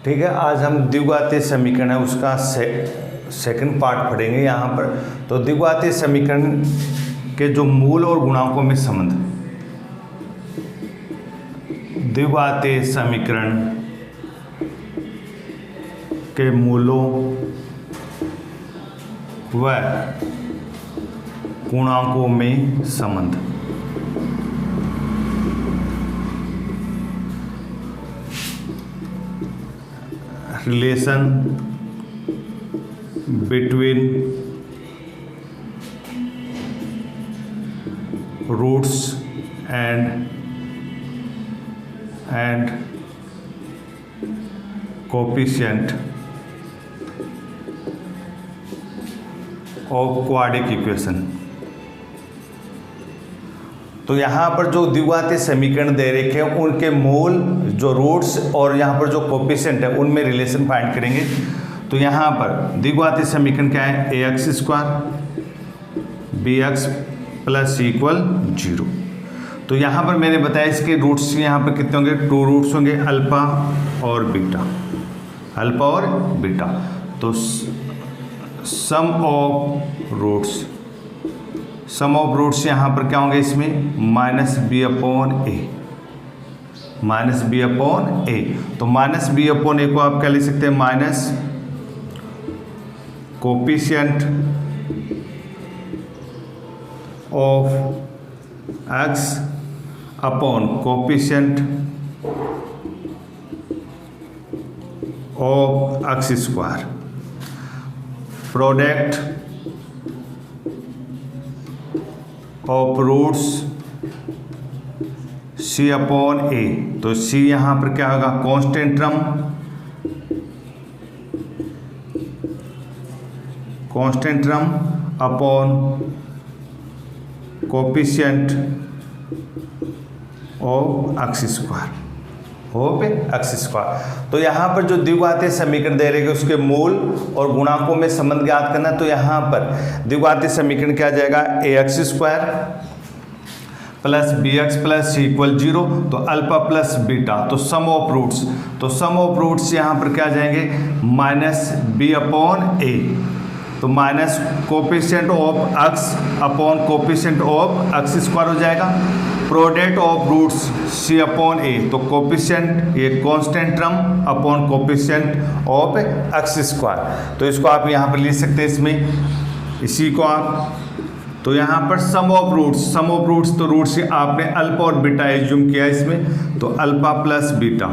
ठीक है, आज हम द्विघातीय समीकरण है उसका सेकंड पार्ट पढ़ेंगे यहाँ पर। तो द्विघातीय समीकरण के जो मूल और गुणांकों में संबंध, द्विघातीय समीकरण के मूलों व गुणांकों में संबंध। Relation between roots and coefficient of quadratic equation. तो यहाँ पर जो द्विघातीय समीकरण दे रखे हैं उनके मूल, जो रूट्स और यहाँ पर जो कोएफिशिएंट है उनमें रिलेशन फाइंड करेंगे। तो यहाँ पर द्विघातीय समीकरण क्या है, ax square bx plus equal 0। तो यहाँ पर मैंने बताया इसके रूट्स यहाँ पर कितने होंगे, 2 रूट्स होंगे, अल्फा और बीटा, अल्फा और बीटा। तो सम ऑफ रूट्स यहाँ पर क्या होंगे इसमें, माइनस बी अपॉन ए। तो माइनस बी अपॉन ए को आप क्या लिख सकते हैं, minus coefficient of X upon coefficient of X square, product of roots C upon A. तो सी यहाँ पर क्या होगा, constant term upon coefficient of X square, तो यहाँ पर जो द्विघातीय समीकरण दे रहे हैं उसके मूल और गुणांकों में संबंध ज्ञात करना। तो यहाँ पर द्विघातीय समीकरण क्या जाएगा, ax square plus bx plus equal 0। तो अल्फा प्लस बीटा, तो सम ऑफ रूट्स यहाँ पर क्या जाएंगे, माइनस बी अपॉन ए। तो minus coefficient of X upon coefficient of X square हो जाएगा, product of roots C upon A. तो कोएफिशिएंट ये constant term upon coefficient of X square. तो इसको आप यहाँ पर लिख सकते हैं इसमें, इसी को आप। तो यहाँ पर सम ऑफ रूट्स, तो रूट्स आपने अल्फा और बीटा एज्यूम किया इसमें। तो alpha plus beta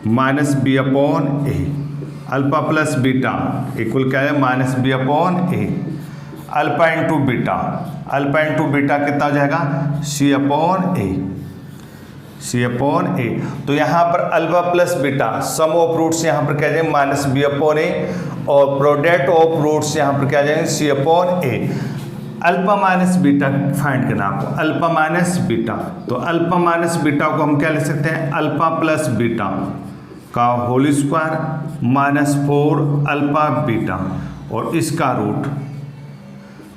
minus B upon A, alpha plus beta equal क्या है, minus B upon A. Alpha into beta कितना हो जाएगा, सी अपॉन ए। तो यहाँ पर alpha plus beta, sum of roots यहाँ पर क्या जाएंगे, माइनस बी अपॉन ए, और प्रोडक्ट ऑफ रूट्स यहाँ पर क्या जाएंगे, C upon A. Alpha minus beta find करना आपको, अल्फा माइनस बीटा। तो अल्फा माइनस बीटा को हम क्या लिख सकते हैं, अल्फा प्लस बीटा का whole square minus 4 alpha beta और इसका रूट।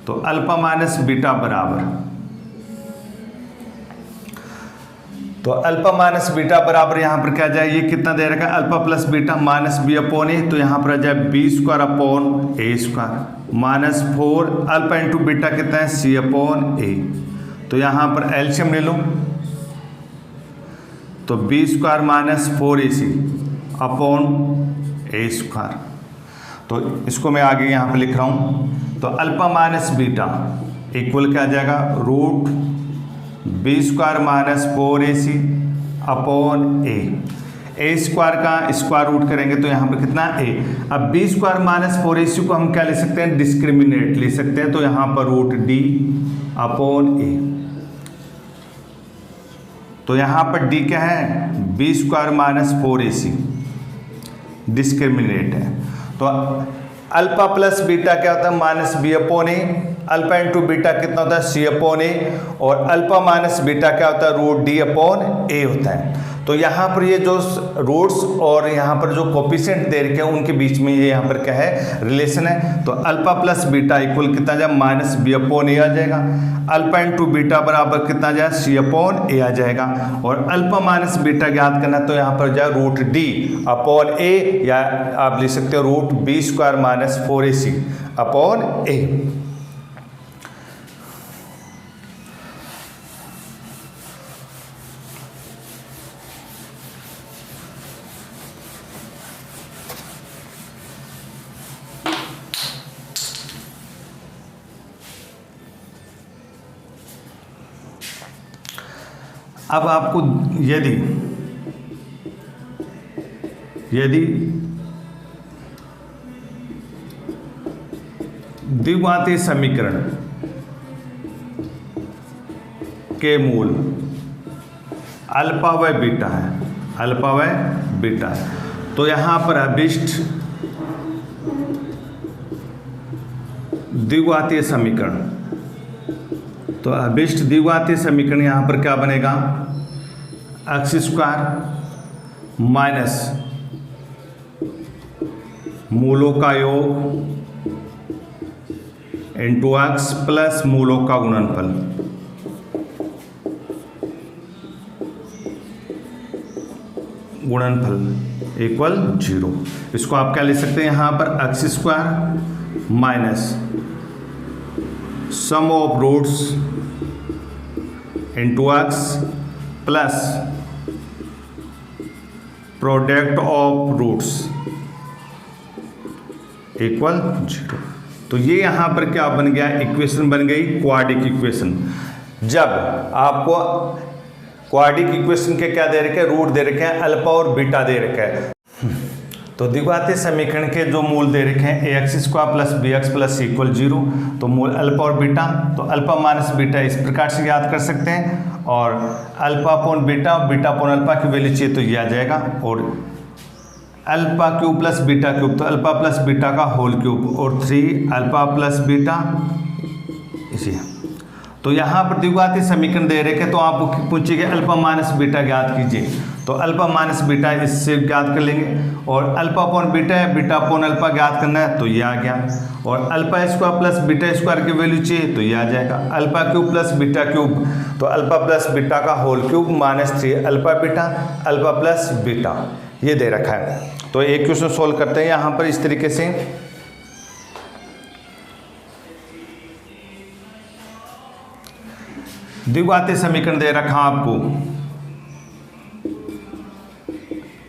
तो अल्फा माइनस बीटा बराबर, तो अल्फा माइनस बीटा बराबर यहाँ पर क्या जाए, ये कितना दे रखा है, alpha plus beta minus B upon A. तो यहाँ पर आ जाए B square upon A square minus 4 alpha into beta कितना है, सी अपॉन ए। तो यहाँ पर एलसीएम ले लो, तो B square minus 4ac upon A square. तो इसको मैं आगे यहाँ पे लिख रहा हूँ। तो अल्फा माइनस बीटा इक्वल क्या आ जाएगा, root B square minus 4ac upon A square का स्क्वायर रूट करेंगे तो यहाँ पर कितना ए। अब बी स्क्वायर माइनस 4ac को हम क्या ले सकते हैं, डिस्क्रिमिनेट ले सकते हैं। तो यहाँ पर रूट डी अपॉन ए। तो यहाँ पर डी क्या है, B square minus 4ac discriminate है। तो अल्फा प्लस बीटा क्या होता है, minus B upon A. Alpha into beta कितना होता है, सी अपॉन ए। और अल्फा माइनस बीटा क्या होता है, रूट डी अपॉन ए होता है। तो यहाँ पर ये जो रूट्स और यहाँ पर जो कोफिशिएंट दे रखे हैं उनके बीच में ये यहाँ पर क्या है, रिलेशन है। तो अल्फा प्लस बीटा इक्वल कितना आ जाएगा, माइनस बी अपॉन ए आ जाएगा। अल्फा इंटू बीटा बराबर कितना आ जाएगा, सी अपॉन ए आ जाएगा। और अल्फा माइनस बीटा ज्ञात करना तो यहाँ पर जाए रूट डी अपॉन ए, या आप लिख सकते हो root B square minus 4ac upon A. अब आपको यदि द्विघातीय समीकरण के मूल अल्फा व बीटा है, तो यहां पर अभिष्ट द्विघातीय समीकरण, तो अभिष्ट द्विघातीय समीकरण यहाँ पर क्या बनेगा, एक्स स्क्वायर माइनस मूलों का योग इंटू एक्स प्लस मूलों का गुणनफल इक्वल 0। इसको आप क्या ले सकते हैं, यहाँ पर X square minus sum of roots into X plus product of roots equal 0। तो ये यहाँ पर क्या बन गया, इक्वेशन बन गई क्वाड्रिक इक्वेशन। जब आपको क्वाड्रिक इक्वेशन के क्या दे रखे हैं, रूट दे रखे हैं, अल्फा और बीटा दे रखे हैं। तो द्विघातीय समीकरण के जो मूल दे रखे हैं A X square plus B X plus equal 0, तो मूल अल्फा और बीटा, तो अल्फा माइनस बीटा इस प्रकार से याद कर सकते हैं। और alpha upon beta, beta upon alpha की वैल्यू चाहिए तो ये आ जाएगा। और alpha cube plus beta cube, तो अल्फा प्लस बीटा का होल क्यूब, और 3 अल्फा प्लस बीटा इसी। तो यहाँ पर द्विघातीय समीकरण दे रखे, तो आपको पूछिए अल्फा माइनस बीटा ज्ञात कीजिए, तो अल्फा माइनस बीटा इससे ज्ञात कर लेंगे। और अल्फा अपॉन बीटा है, बीटा अपॉन अल्फा ज्ञात करना है तो ये आ गया। और alpha square plus beta square की वैल्यू चाहिए तो ये आ जाएगा। Alpha cube plus beta cube, तो अल्फा प्लस बीटा का whole cube minus 3 alpha beta alpha plus beta, ये दे रखा है। तो एक क्वेश्चन सोल्व करते हैं यहाँ पर इस तरीके से। द्विघातीय समीकरण दे रखा आपको,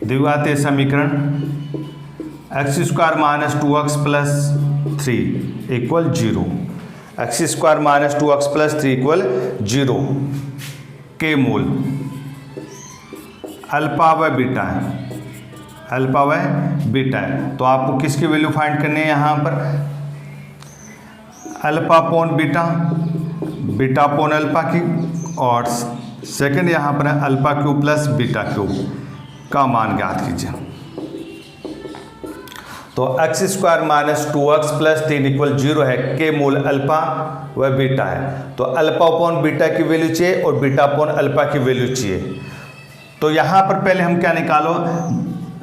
द्विघातीय समीकरण x square minus 2x plus 3 equal 0, x square minus 2x plus 3 equal 0 के मूल अल्फा व बीटा है, अल्फा व बीटा है। तो आपको किसकी वैल्यू फाइंड करनी है, यहाँ पर alpha upon beta, beta upon alpha की, और सेकंड यहाँ पर है alpha cube plus beta cube का मान ज्ञात कीजिए। तो x square minus 2x plus 3 equal 0 है के मूल अल्फा व बीटा है। तो अल्फा अपॉन बीटा की वैल्यू चाहिए और बीटा अपॉन अल्फा की वैल्यू चाहिए। तो यहाँ पर पहले हम क्या निकालो,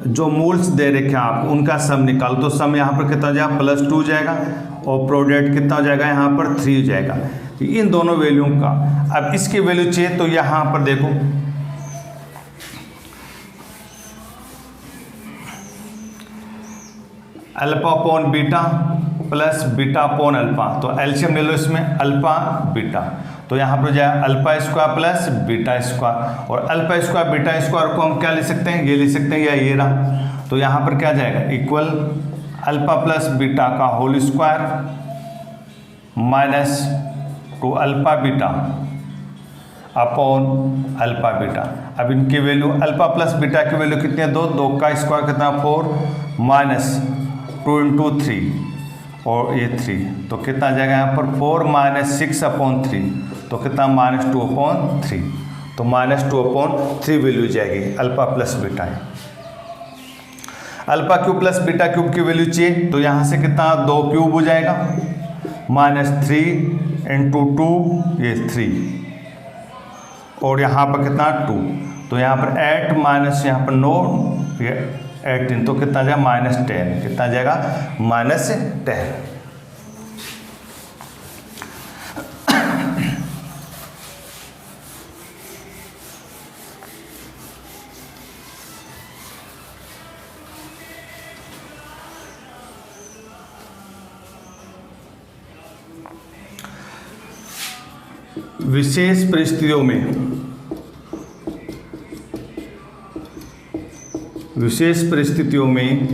जो मूल्स दे रखे हैं आपको उनका सम निकालो। तो सम यहाँ पर कितना हो जाएगा, +2 हो जाएगा, और प्रोडक्ट कितना हो जाएगा, यहाँ पर 3 हो जाएगा। इन दोनों वैल्यू का अब इसकी वैल्यू चाहिए, तो यहाँ पर देखो alpha upon beta plus beta upon alpha, तो एलसीएम ले लो इसमें अल्फा बीटा। तो यहाँ पर जाए alpha square plus beta square, और अल्फा स्क्वायर बीटा स्क्वायर को हम क्या ले सकते हैं, ये ले सकते हैं, या ये रहा। तो यहाँ पर क्या जाएगा, इक्वल अल्फा प्लस बीटा का whole square minus 2 alpha beta upon alpha beta. अब इनकी वैल्यू अल्फा प्लस बीटा की वैल्यू कितनी है, 2 का स्क्वायर कितना 4 माइनस 2 इंटू 3, और ये 3, तो कितना आ जाएगा यहाँ पर 4 माइनस 6 अपॉन 3, तो कितना -2 अपॉन 3, तो -2 अपॉन 3 वैल्यू जाएगी अल्फा प्लस बीटा है। Alpha cube plus beta cube की वैल्यू चाहिए, तो यहाँ से कितना 2 क्यूब हो जाएगा, -3 इंटू 2 ये 3, और यहाँ पर कितना 2, तो यहाँ पर 8 माइनस यहाँ पर 9 18, तो कितना जाएगा -10, कितना जाएगा -10। विशेष परिस्थितियों में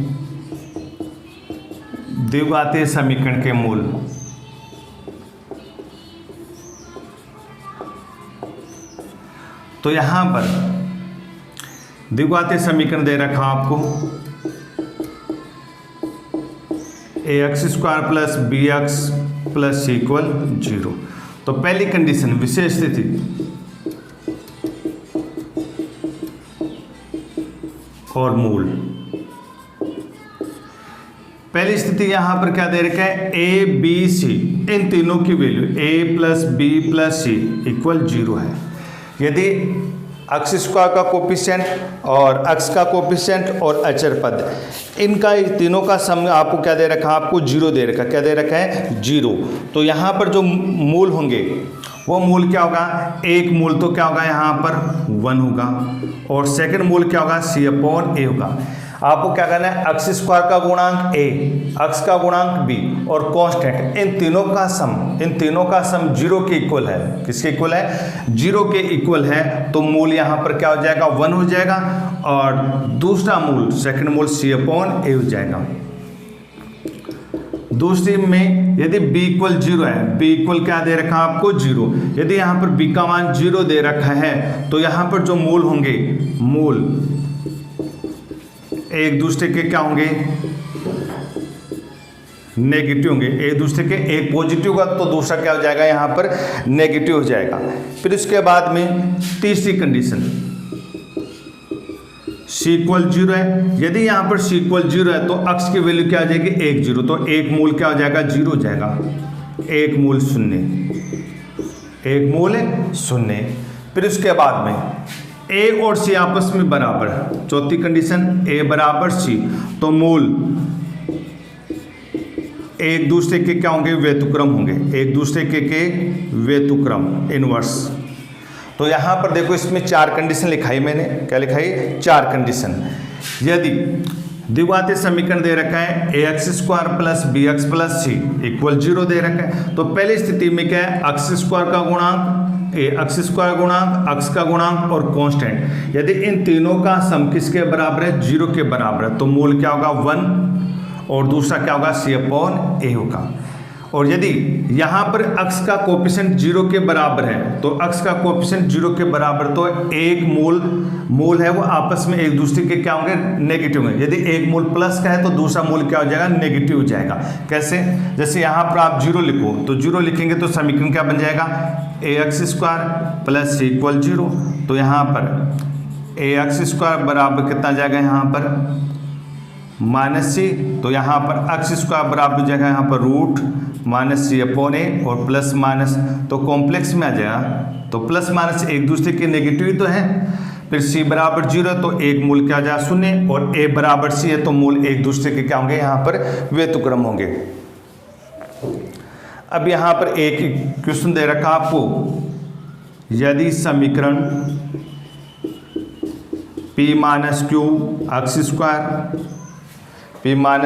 द्विघातीय समीकरण के मूल। तो यहां पर द्विघातीय समीकरण दे रखा आपको ax² plus bx plus equal 0। तो पहली कंडीशन विशेष स्थिति, और मूल। पहली स्थिति यहां पर क्या दे रखा है, a b c, इन तीनों की value a plus b plus c equal 0 है। यदि अक्ष स्क्वायर का कोफिशिएंट और अक्ष का कोफिशिएंट और अचर पद, इनका तीनों का सम आपको क्या दे रखा है, आपको 0 दे रखा है। क्या दे रखा है, 0। तो यहाँ पर जो मूल होंगे वो मूल क्या होगा, एक मूल तो क्या होगा यहाँ पर 1 होगा, और सेकंड मूल क्या होगा c/a होगा। आपको क्या करना है, अक्ष स्क्वायर का गुणांक a, अक्ष का गुणांक b और कांस्टेंट, इन तीनों का सम 0 के इक्वल है। किसके इक्वल है, 0 के इक्वल है। तो मूल यहाँ पर क्या हो जाएगा, 1 हो जाएगा, और दूसरा मूल सेकंड मूल c/a हो जाएगा। दूसरी में यदि b इक्वल 0 है, b इक्वल क्या दे रखा है आपको 0, यदि यहाँ पर b का मान 0 दे रखा है तो यहाँ पर जो मूल होंगे, मूल एक दूसरे के क्या होंगे, नेगेटिव होंगे। एक दूसरे के, एक पॉजिटिव का तो दूसरा क्या हो जाएगा यहाँ पर नेगेटिव हो जाएगा। फिर उसके बाद में तीसरी कंडीशन c=0 है। यदि यहाँ पर c=0 है तो अक्ष की वैल्यू क्या आ जाएगी, 1 0, तो एक मूल क्या हो जाएगा, 0 हो जाएगा, एक मूल 0, एक मूल 0। फिर उसके बाद में a और c आपस में बराबर, चौथी कंडीशन a बराबर c, तो मूल एक दूसरे के क्या होंगे, व्यतिक्रम होंगे, एक दूसरे के व्यतिक्रम, इनवर्स। तो यहाँ पर देखो इसमें 4 कंडीशन लिखाई मैंने, क्या लिखाई, 4 कंडीशन। यदि द्विघातीय समीकरण दे रखा है ax² plus bx plus c equal 0 दे रखा है, तो पहली स्थिति में क्या है, अक्ष स्क्वायर का गुणांक अक्ष स्क्वायर गुणांक, अक्ष का गुणांक और कांस्टेंट, यदि इन तीनों का सम किसके बराबर है, 0 के बराबर है, तो मूल क्या होगा 1, और दूसरा क्या होगा c/a होगा। और यदि यहाँ पर अक्ष का कोफिशिएंट 0 के बराबर है, तो अक्ष का कोफिशिएंट 0 के बराबर, तो एक मूल है वो आपस में एक दूसरे के क्या होंगे, नेगेटिव होंगे। यदि एक मूल प्लस का है तो दूसरा मूल क्या हो जाएगा, नेगेटिव हो जाएगा। कैसे, जैसे यहाँ पर आप 0 लिखो, तो 0 लिखेंगे तो समीकरण क्या बन जाएगा, ax² प्लस c इक्वल 0। तो यहाँ पर ax² बराबर कितना जाएगा, यहाँ पर -c, तो यहाँ पर अक्ष स्क्वायर बराबर हो जाएगा यहाँ पर √-c/a और प्लस माइनस, तो कॉम्प्लेक्स में आ जाएगा, तो प्लस माइनस एक दूसरे के नेगेटिव ही तो है। फिर c बराबर 0 तो एक मूल क्या आ जाएगा 0, और a बराबर c है तो मूल एक दूसरे के क्या होंगे, यहाँ पर व्यतिक्रम होंगे। अब यहाँ पर एक क्वेश्चन दे रखा आपको, यदि समीकरण p-q अक्ष स्क्वायर q-r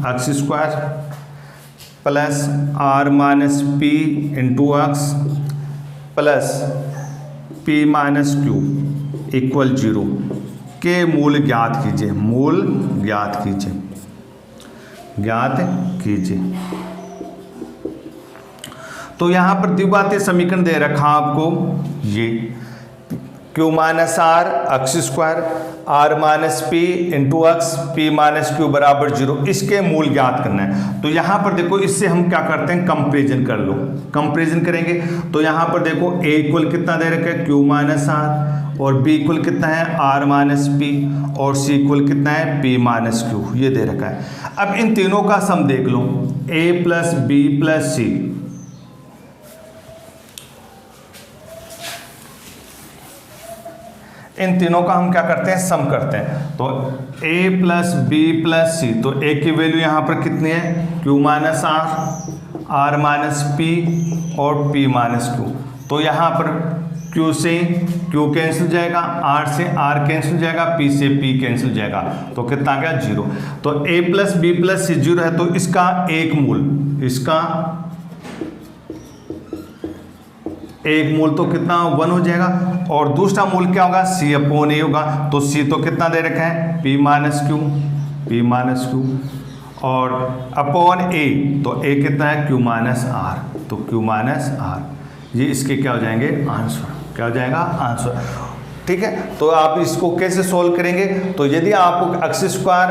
अक्ष स्क्वायर प्लस r-p इंटू अक्ष प्लस p-q इक्वल 0 के मूल ज्ञात कीजिए, मूल ज्ञात कीजिए। तो यहाँ पर द्विघातीय समीकरण दे रखा आपको, ये q-r अक्ष स्क्वायर r-p इंटू अक्ष p-q बराबर 0, इसके मूल ज्ञात करना है। तो यहाँ पर देखो, इससे हम क्या करते हैं, कंपेरिजन कर लो। कंपेरिजन करेंगे तो यहाँ पर देखो a इक्वल कितना दे रखा है, q-r, और b इक्वल कितना है, r-p, और c इक्वल कितना है, p-q, ये दे रखा है। अब इन तीनों का सम देख लो, a plus b plus c इन तीनों का हम क्या करते हैं, सम करते हैं। तो a plus B plus C, तो a की वैल्यू यहाँ पर कितनी है, q minus R, R minus P और p माइनस क्यू। तो यहाँ पर q से q कैंसिल जाएगा, r से r कैंसिल जाएगा, p से p कैंसिल जाएगा, तो कितना आ गया 0। तो a plus B plus C 0 है, तो इसका एक मूल, इसका एक मूल तो कितना 1 हो जाएगा, और दूसरा मूल क्या होगा, c अपॉन a होगा। तो c तो कितना दे रखा है, p minus Q, p minus Q, और अपॉन a, तो a कितना है, q माइनस आर, तो q माइनस आर। ये इसके क्या हो जाएंगे, आंसर, क्या हो जाएगा, आंसर। ठीक है, तो आप इसको कैसे सोल्व करेंगे, तो यदि आपको अक्स स्क्वायर,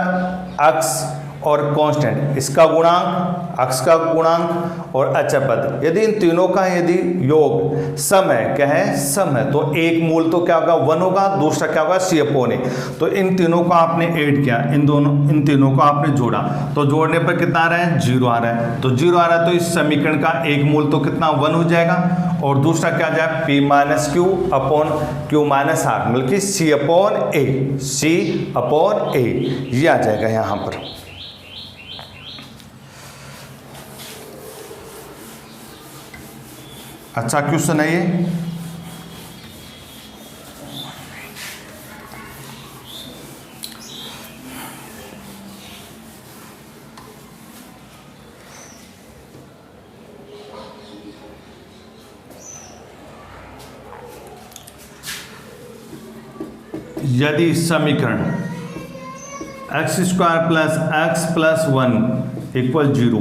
अक्स और कांस्टेंट, इसका गुणांक, अक्स का गुणांक और अचर पद, यदि इन तीनों का यदि योग सम है, क्या है, सम है, तो एक मूल तो क्या होगा 1 होगा, दूसरा क्या होगा c अपॉन a। तो इन तीनों को आपने ऐड किया, इन तीनों को आपने जोड़ा, तो जोड़ने पर कितना आ रहा है, 0 आ रहा है। तो 0 आ रहा है, तो इस समीकरण का एक मूल तो कितना 1 हो जाएगा, और दूसरा क्या जाए, p minus Q upon q minus R, बल्कि c upon a, c upon a, ये आ जाएगा यहाँ पर। अच्छा क्वेश्चन है ये। यदि समीकरण x square plus x plus 1 equal 0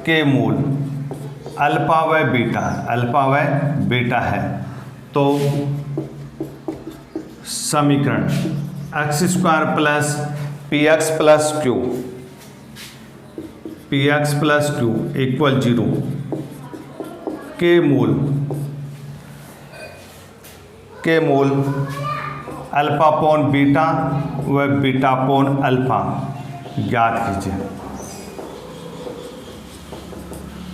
के मूल अल्फा व बीटा है, तो समीकरण x square plus P x plus Q equal 0 के मूल अल्फा अपॉन बीटा व बीटा अपॉन अल्फा ज्ञात कीजिए।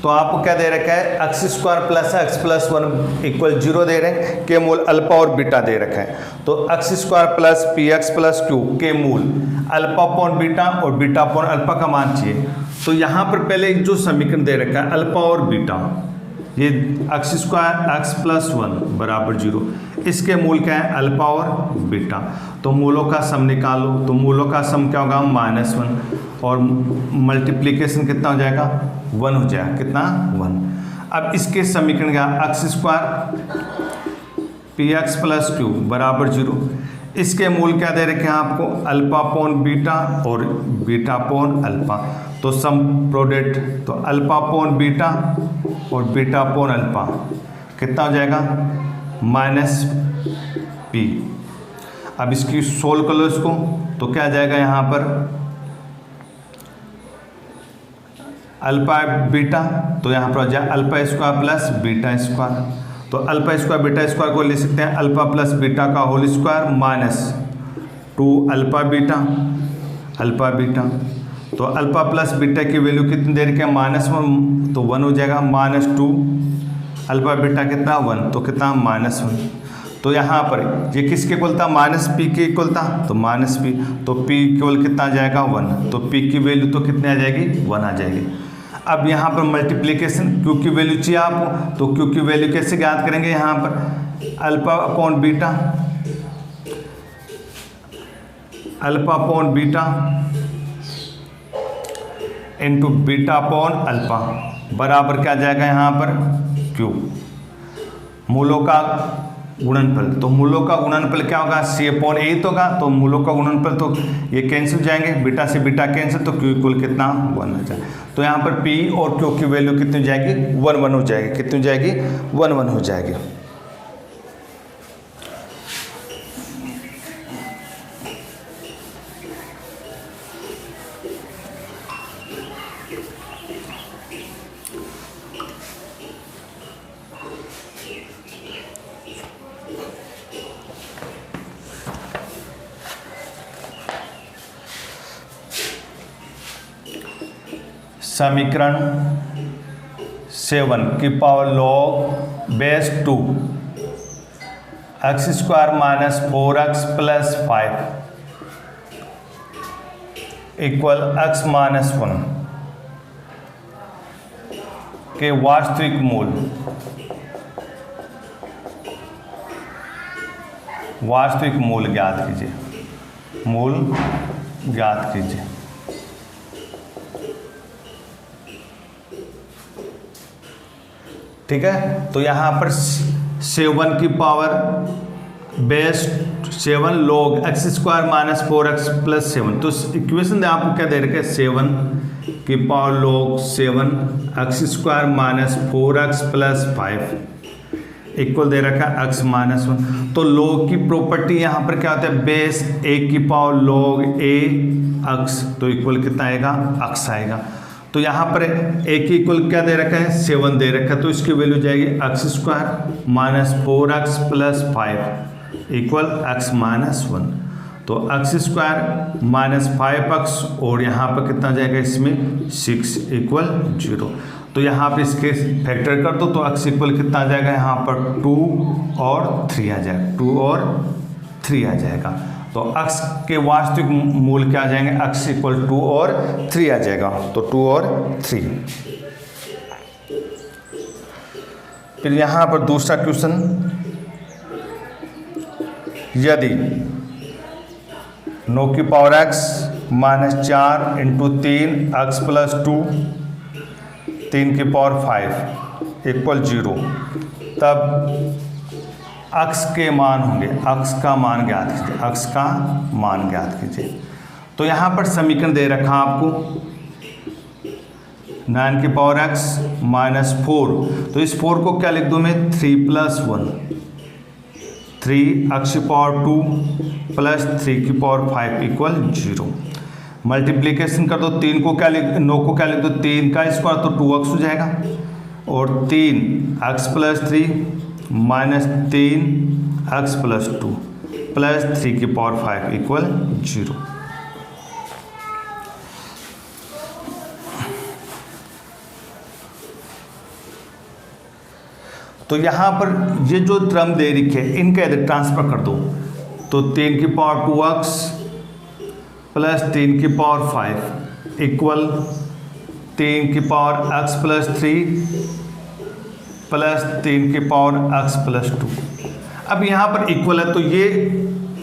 तो आपको क्या दे रखा है, x square plus x plus 1 equal 0 दे रहे हैं, के मूल अल्फा और बीटा दे रखा है। तो x square plus P x plus Q के मूल अल्फा अपॉन बीटा और बीटा अपॉन अल्फा का मान चाहिए। तो यहाँ पर पहले जो समीकरण दे रखा है अल्फा और बीटा, ये एक्स स्क्वायर एक्स प्लस 1 बराबर 0, इसके मूल क्या है, अल्फा और बीटा। तो मूलों का सम निकालो, तो मूलों का सम क्या होगा, -1, और मल्टीप्लिकेशन कितना हो जाएगा, 1 हो जाएगा, कितना 1। अब इसके समीकरण का x square P x plus Q बराबर 0, इसके मूल क्या दे रखे हैं आपको, अल्फा अपॉन बीटा और बीटा अपॉन अल्फा। तो सम प्रोडक्ट, तो अल्फा अपॉन बीटा और बीटा अपॉन अल्फा कितना हो जाएगा, -p। अब इसकी सोल्व कर लो इसको, तो क्या आ जाएगा यहाँ पर, अल्फा बीटा, तो यहाँ पर हो जाए alpha square plus beta square. तो अल्फा स्क्वायर बीटा स्क्वायर को ले सकते हैं अल्फा प्लस बीटा का whole square minus 2 alpha beta. तो अल्फा प्लस बीटा की वैल्यू कितनी दे रखी है, -1, तो 1 हो जाएगा, -2 अल्फा बीटा कितना 1, तो कितना -1। तो यहाँ पर ये किसके इक्वल था, -p के इक्वल था, तो -p, तो p इक्वल कितना आ जाएगा 1, तो p की वैल्यू तो कितनी आ जाएगी, 1 आ जाएगी। अब यहाँ पर मल्टीप्लिकेशन q की वैल्यू चाहिए आपको, तो q की वैल्यू कैसे ज्ञात करेंगे, यहाँ पर alpha upon beta into beta upon alpha बराबर क्या आ जाएगा यहाँ पर q, मूलों का गुणनफल। तो मूलों का गुणनफल क्या होगा, c अपॉन a होगा, तो मूलों का गुणनफल तो ये कैंसिल जाएंगे, बीटा से बीटा कैंसिल, तो q इक्वल कितना 1 हो जाए। तो यहाँ पर p और q की वैल्यू कितनी हो जाएगी, 1 हो जाएगी, कितनी हो जाएगी, 1 हो जाएगी। समीकरण 7 की power log base 2 x square minus 4x plus 5 equal x minus 1 के वास्तविक मूल ज्ञात कीजिए। मूल ज्ञात कीजिए। ठीक है, तो यहां पर 7 की power base 7 log X square minus 4x plus 7। तो इक्वेशन आपको क्या दे रखे, 7 की power log 7 X square minus 4x plus 5 equal दे रखा है x माइनस 1। तो log की प्रॉपर्टी यहाँ पर क्या होता है, बेस a की पावर log a x, तो इक्वल कितना आएगा, x आएगा। तो यहाँ पर a की इक्वल क्या दे रखा है, 7 दे रखा है, तो इसकी वैल्यू जाएगी x square minus 4x plus 5 equal x minus 1। तो एक्स स्क्वायर माइनस 5x और यहाँ पर कितना जाएगा, इसमें 6 इक्वल 0। तो यहाँ पर इसके फैक्टर कर दो तो x इक्वल कितना आ जाएगा, यहाँ पर 2 और 3 आ जाएगा, 2 और 3 आ जाएगा। तो x के वास्तविक मूल क्या आ जाएंगे, x इक्वल 2 और 3 आ जाएगा। तो 2 और 3। फिर यहाँ पर दूसरा क्वेश्चन, यदि 9 की power x minus 4 into 3 x plus 2 3 की पावर 5 इक्वल 0, तब x के मान होंगे, x का मान ज्ञात कीजिए, x का मान ज्ञात कीजिए। तो यहाँ पर समीकरण दे रखा आपको 9 की पावर x माइनस 4, तो इस 4 को क्या लिख दूँ मैं, 3 प्लस 1, 3 x की पावर 2 प्लस 3 की पावर 5 इक्वल 0। मल्टीप्लीकेशन कर दो, 3 को क्या लिख, 9 को क्या लिख दो, 3 का स्क्वायर तो 2x हो जाएगा, और 3x plus 3 minus 3x plus 2 plus 3 की पावर 5 इक्वल 0। तो यहाँ पर ये जो टर्म दे रखी है इनका यदि ट्रांसफर कर दो तो 3 की पावर 2x प्लस 3 की पावर 5 इक्वल 3 की पावर x प्लस 3 प्लस 3 की पावर x प्लस 2। अब यहाँ पर इक्वल है तो ये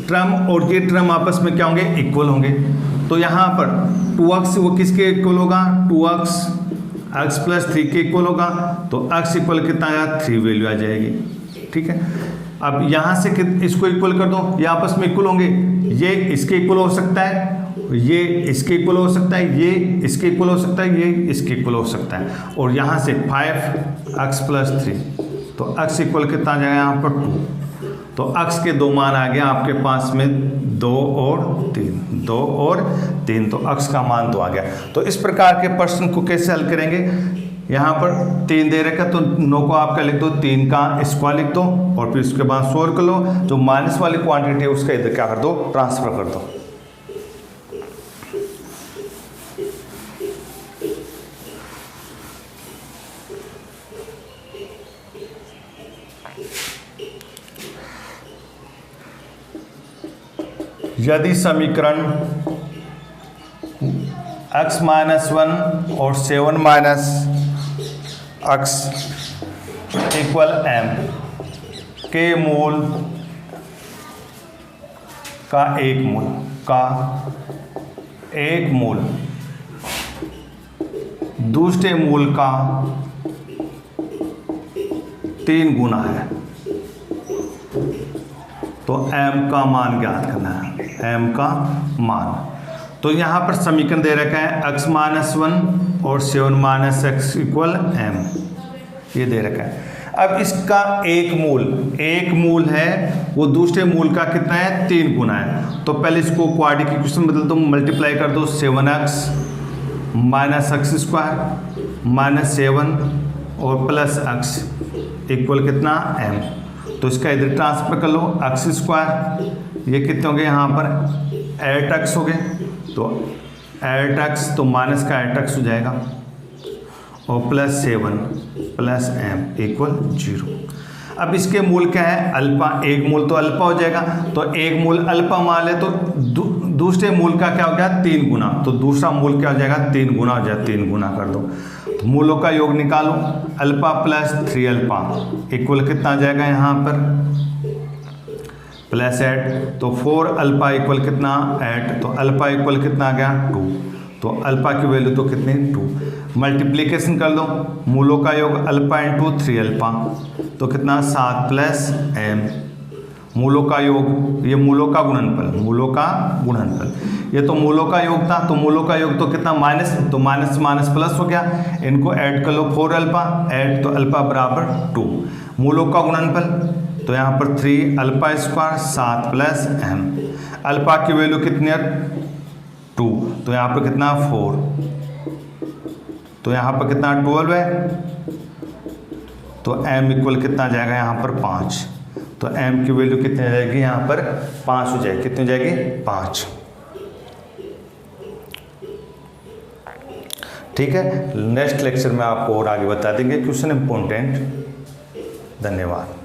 टर्म और ये टर्म आपस में क्या होंगे, इक्वल होंगे। तो यहाँ पर 2x वो किसके इक्वल होगा, 2x x प्लस 3 के इक्वल होगा, तो x इक्वल कितना आया, 3 वैल्यू आ जाएगी। ठीक है, अब यहाँ से इसको इक्वल कर दो, ये आपस में इक्वल होंगे, ये इसके इक्वल हो सकता है, ये इसके इक्वल हो सकता है, ये इसके इक्वल हो सकता है, ये इसके इक्वल हो सकता है, और यहाँ से 5x प्लस 3, तो x इक्वल कितना आ जाएगा यहाँ पर 2। तो x के दो मान आ गया आपके पास में 2 और 3, 2 और 3, तो x का मान 2 आ गया। तो इस प्रकार के प्रश्न को कैसे हल करेंगे, यहाँ पर 3 दे रखा तो 9 को आपका लिख दो, 3 का स्क्वायर लिख दो और फिर उसके बाद सोल्व कर लो, जो माइनस वाली क्वांटिटी है उसका इधर क्या कर दो, ट्रांसफर कर दो। यदि समीकरण x माइनस 1 और 7 माइनस x इक्वल m के मूल का एक मूल दूसरे मूल का 3 गुना है, तो m का मान ज्ञात करना है, m का मान। तो यहाँ पर समीकरण दे रखा है x माइनस 1 और 7 माइनस x इक्वल m, ये दे रखा है। अब इसका एक मूल है, वो दूसरे मूल का कितना है, 3 गुना है। तो पहले इसको क्वाड्रेटिक इक्वेशन बदल दो, मल्टीप्लाई कर दो, 7x minus x square minus 7 और प्लस x इक्वल कितना, m। तो इसका इधर ट्रांसफर कर लो, x स्क्वायर ये कितने हो गए यहाँ पर 8x हो गए, तो 8x तो माइनस का 8x हो जाएगा और प्लस 7 प्लस m इक्वल 0। अब इसके मूल क्या है, अल्फा, एक मूल तो अल्फा हो जाएगा, तो एक मूल अल्फा मान ले तो दूसरे मूल का क्या हो गया 3 गुना, तो दूसरा मूल क्या हो जाएगा 3 गुना हो जाएगा, 3 गुना कर दो, तो मूलों का योग निकालो, अल्फा प्लस 3 अल्फा इक्वल कितना आ जाएगा यहाँ पर प्लस 8, तो 4 अल्फा इक्वल कितना 8, तो अल्फा इक्वल कितना आ गया 2, तो अल्फा की वैल्यू तो कितनी 2, मल्टीप्लिकेशन कर दो, मूलों का योग अल्फा इंटू 3 अल्फा तो कितना 7 प्लस m, मूलों का योग, ये मूलों का गुणनफल, मूलों का गुणनफल, ये तो मूलों का योग था, तो मूलों का योग तो कितना माइनस, तो माइनस माइनस प्लस हो गया, इनको ऐड कर लो 4 अल्फा ऐड, तो अल्फा बराबर 2, मूलों का गुणनफल, तो यहाँ पर 3 alpha square 7 plus m, alpha की वैल्यू कितनी है 2, तो यहाँ पर कितना 4, तो यहाँ पर कितना 12 है, तो m इक्वल कितना जाएगा यहाँ पर 5, तो m की वैल्यू कितनी आ जाएगी यहाँ पर 5 हो जाएगी, कितनी हो जाएगी 5। ठीक है, नेक्स्ट लेक्चर में आपको और आगे बता देंगे क्वेश्चन इंपॉर्टेंट। धन्यवाद।